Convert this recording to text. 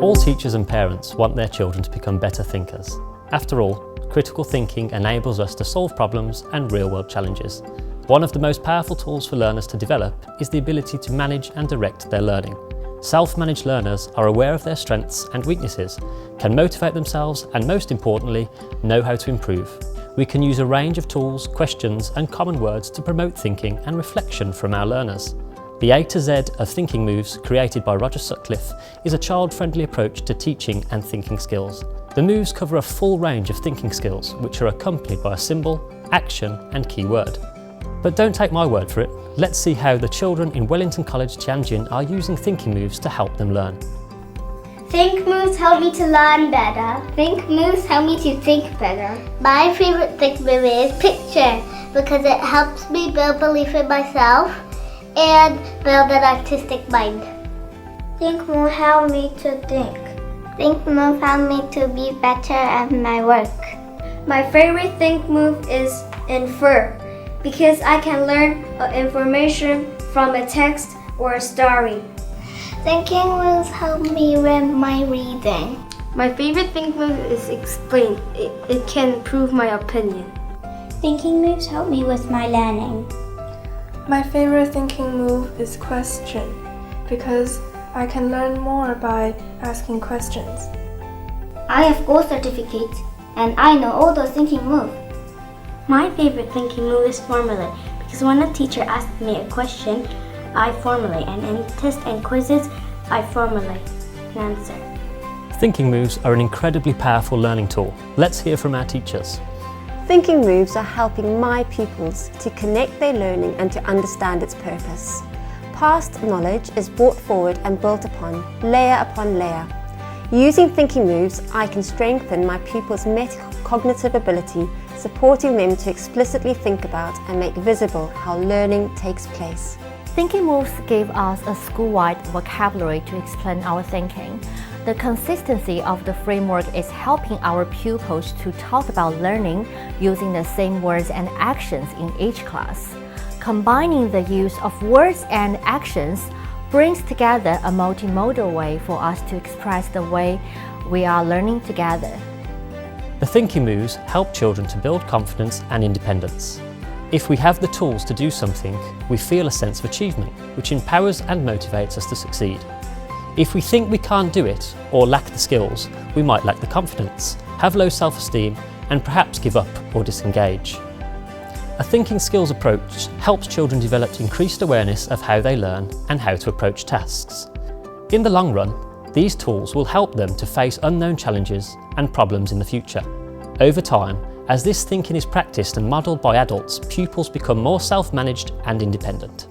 All teachers and parents want their children to become better thinkers. After all, critical thinking enables us to solve problems and real-world challenges. One of the most powerful tools for learners to develop is the ability to manage and direct their learning. Self-managed learners are aware of their strengths and weaknesses, can motivate themselves and, most importantly, know how to improve. We can use a range of tools, questions and common words to promote thinking and reflection from our learners. The A to Z of thinking moves, created by Roger Sutcliffe, is a child-friendly approach to teaching and thinking skills. The moves cover a full range of thinking skills, which are accompanied by a symbol, action and key word. But don't take my word for it. Let's see how the children in Wellington College Tianjin are using thinking moves to help them learn. Think moves help me to learn better. Think moves help me to think better. My favorite think move is picture, because it helps me build belief in myself and build an artistic mind. Think move help me to think. Think move help me to be better at my work. My favorite think move is infer, because I can learn information from a text or a story. Thinking moves help me with my reading. My favorite think move is explain. It can improve my opinion. Thinking moves help me with my learning. My favorite thinking move is question, because I can learn more by asking questions. I have gold certificates and I know all those thinking moves. My favorite thinking move is formulate, because when a teacher asks me a question, I formulate, and in tests and quizzes, I formulate an answer. Thinking moves are an incredibly powerful learning tool. Let's hear from our teachers. Thinking moves are helping my pupils to connect their learning and to understand its purpose. Past knowledge is brought forward and built upon, layer upon layer. Using thinking moves, I can strengthen my pupils' metacognitive ability, supporting them to explicitly think about and make visible how learning takes place. Thinking moves give us a school-wide vocabulary to explain our thinking. The consistency of the framework is helping our pupils to talk about learning using the same words and actions in each class. Combining the use of words and actions brings together a multimodal way for us to express the way we are learning together. The thinking moves help children to build confidence and independence. If we have the tools to do something, we feel a sense of achievement, which empowers and motivates us to succeed. If we think we can't do it or lack the skills, we might lack the confidence, have low self-esteem, and perhaps give up or disengage. A thinking skills approach helps children develop increased awareness of how they learn and how to approach tasks. In the long run, these tools will help them to face unknown challenges and problems in the future. Over time, as this thinking is practiced and modelled by adults, pupils become more self-managed and independent.